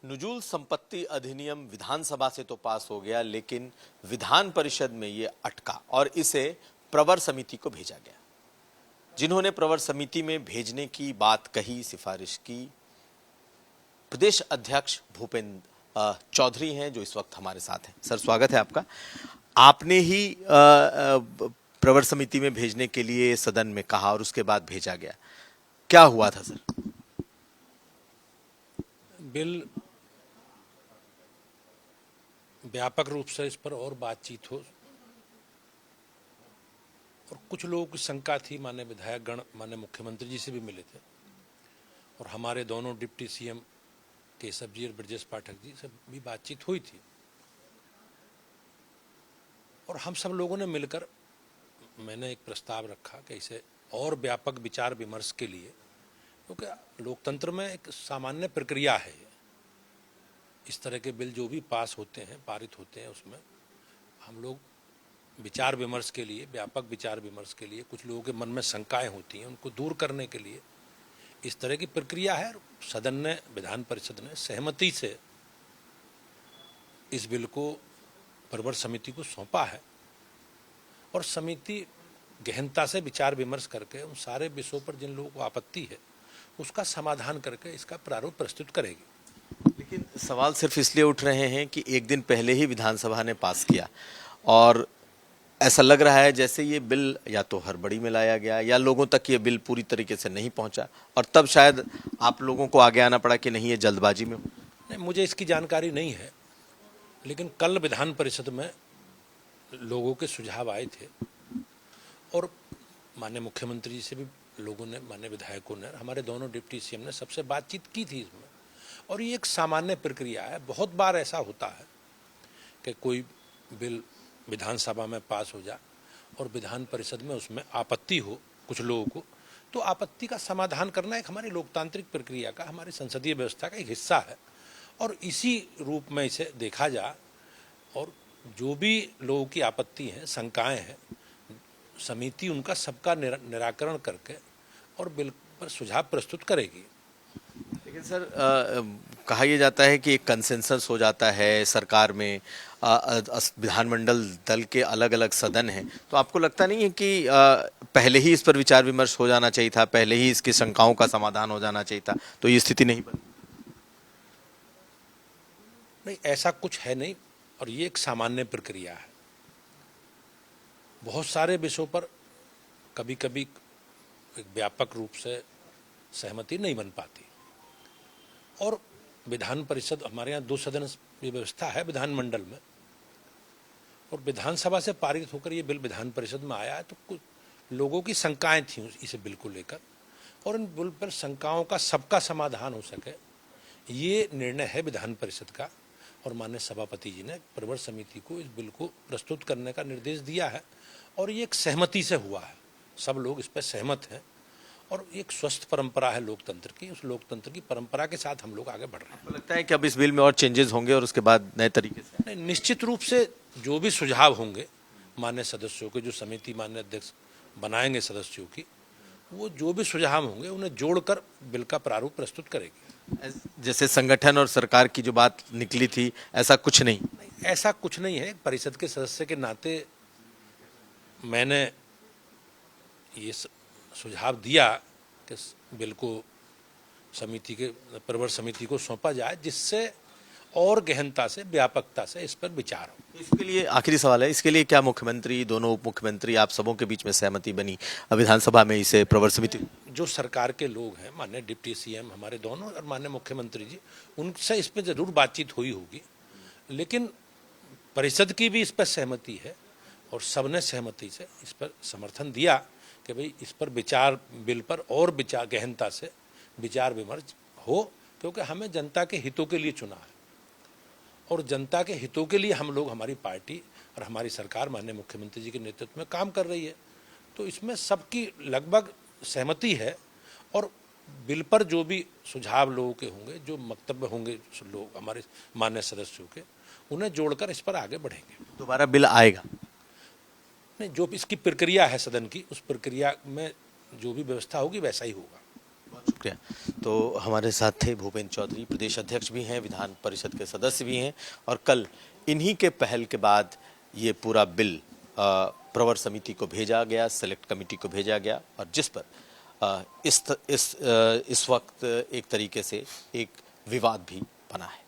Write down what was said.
नुजूल संपत्ति अधिनियम विधानसभा से तो पास हो गया, लेकिन विधान परिषद में ये अटका और इसे प्रवर समिति को भेजा गया। जिन्होंने प्रवर समिति में भेजने की बात कही, सिफारिश की, प्रदेश अध्यक्ष भूपेंद्र चौधरी हैं, जो इस वक्त हमारे साथ हैं। सर, स्वागत है आपका। आपने ही प्रवर समिति में भेजने के लिए सदन में कहा और उसके बाद भेजा गया। क्या हुआ था सर? बिल व्यापक रूप से इस पर और बातचीत हो और कुछ लोगों की शंका थी। माननीय विधायक गण माननीय मुख्यमंत्री जी से भी मिले थे और हमारे दोनों डिप्टी सीएम केशव जी और ब्रजेश पाठक जी से भी बातचीत हुई थी और हम सब लोगों ने मिलकर मैंने एक प्रस्ताव रखा कि इसे और व्यापक विचार विमर्श के लिए, क्योंकि लोकतंत्र में एक सामान्य प्रक्रिया है, इस तरह के बिल जो भी पास होते हैं, पारित होते हैं, उसमें हम लोग विचार विमर्श के लिए, व्यापक विचार विमर्श के लिए, कुछ लोगों के मन में शंकाएं होती हैं, उनको दूर करने के लिए इस तरह की प्रक्रिया है। सदन ने, विधान परिषद ने सहमति से इस बिल को प्रवर समिति को सौंपा है और समिति गहनता से विचार विमर्श करके उन सारे विषयों पर जिन लोगों को आपत्ति है उसका समाधान करके इसका प्रारूप प्रस्तुत करेगी। लेकिन सवाल सिर्फ इसलिए उठ रहे हैं कि एक दिन पहले ही विधानसभा ने पास किया और ऐसा लग रहा है जैसे ये बिल या तो हड़बड़ी में लाया गया या लोगों तक ये बिल पूरी तरीके से नहीं पहुंचा और तब शायद आप लोगों को आगे आना पड़ा कि नहीं, ये जल्दबाजी में। नहीं, मुझे इसकी जानकारी नहीं है, लेकिन कल विधान परिषद में लोगों के सुझाव आए थे और माननीय मुख्यमंत्री जी से भी लोगों ने, माननीय विधायकों ने, हमारे दोनों डिप्टी सीएम ने सबसे बातचीत की थी इसमें। और ये एक सामान्य प्रक्रिया है। बहुत बार ऐसा होता है कि कोई बिल विधानसभा में पास हो जाए और विधान परिषद में उसमें आपत्ति हो कुछ लोगों को, तो आपत्ति का समाधान करना एक हमारी लोकतांत्रिक प्रक्रिया का, हमारी संसदीय व्यवस्था का एक हिस्सा है और इसी रूप में इसे देखा जाए। और जो भी लोगों की आपत्ति हैं, शंकाएं हैं, समिति उनका सबका निराकरण करके और बिल पर सुझाव प्रस्तुत करेगी। लेकिन सर, कहा यह जाता है कि एक कंसेंसस हो जाता है सरकार में, विधानमंडल दल के अलग अलग सदन हैं, तो आपको लगता नहीं है कि पहले ही इस पर विचार विमर्श हो जाना चाहिए था, पहले ही इसकी शंकाओं का समाधान हो जाना चाहिए था, तो ये स्थिति नहीं बनी? नहीं, ऐसा कुछ है नहीं और ये एक सामान्य प्रक्रिया है। बहुत सारे विषयों पर कभी कभी एक व्यापक रूप से सहमति नहीं बन पाती और विधान परिषद, हमारे यहाँ 2 सदन की व्यवस्था है विधानमंडल में, और विधानसभा से पारित होकर ये बिल विधान परिषद में आया है, तो कुछ लोगों की शंकाएं थीं इस बिल को लेकर और इन बिल पर शंकाओं का सबका समाधान हो सके, ये निर्णय है विधान परिषद का। और माननीय सभापति जी ने प्रवर समिति को इस बिल को प्रस्तुत करने का निर्देश दिया है और ये एक सहमति से हुआ है, सब लोग इस पर सहमत हैं और एक स्वस्थ परंपरा है लोकतंत्र की। उस लोकतंत्र की परंपरा के साथ हम लोग आगे बढ़ रहे हैं। आपको लगता है कि अब इस बिल में और चेंजेस होंगे और उसके बाद नए तरीके से? नहीं, निश्चित रूप से जो भी सुझाव होंगे माननीय सदस्यों के, जो समिति माननीय अध्यक्ष बनाएंगे सदस्यों की, वो जो भी सुझाव होंगे उन्हें जोड़कर बिल का प्रारूप प्रस्तुत करेगी। जैसे संगठन और सरकार की जो बात निकली थी, ऐसा कुछ नहीं? ऐसा कुछ नहीं है। परिषद के सदस्य के नाते मैंने ये सुझाव दिया कि बिल को समिति के, प्रवर समिति को सौंपा जाए, जिससे और गहनता से, व्यापकता से इस पर विचार हो। इसके लिए आखिरी सवाल है, इसके लिए क्या मुख्यमंत्री, दोनों उप मुख्यमंत्री, आप सबों के बीच में सहमति बनी विधानसभा में इसे प्रवर समिति? जो सरकार के लोग हैं, माननीय डिप्टी सीएम हमारे दोनों और माननीय मुख्यमंत्री जी, उनसे इस पर जरूर बातचीत हुई होगी, लेकिन परिषद की भी इस पर सहमति है और सबने सहमति से इस पर समर्थन दिया कि भाई इस पर विचार, बिल पर और विचार, गहनता से विचार विमर्श हो, क्योंकि हमें जनता के हितों के लिए चुना है और जनता के हितों के लिए हम लोग, हमारी पार्टी और हमारी सरकार माननीय मुख्यमंत्री जी के नेतृत्व में काम कर रही है। तो इसमें सबकी लगभग सहमति है और बिल पर जो भी सुझाव लोगों के होंगे, जो वक्तव्य होंगे लोग हमारे माननीय सदस्यों के, उन्हें जोड़कर इस पर आगे बढ़ेंगे। दोबारा बिल आएगा? नहीं, जो इसकी प्रक्रिया है सदन की, उस प्रक्रिया में जो भी व्यवस्था होगी वैसा ही होगा। शुक्रिया। तो हमारे साथ थे भूपेंद्र चौधरी, प्रदेश अध्यक्ष भी हैं, विधान परिषद के सदस्य भी हैं, और कल इन्हीं के पहल के बाद ये पूरा बिल प्रवर समिति को भेजा गया, सेलेक्ट कमेटी को भेजा गया, और जिस पर इस वक्त एक तरीके से एक विवाद भी बना है।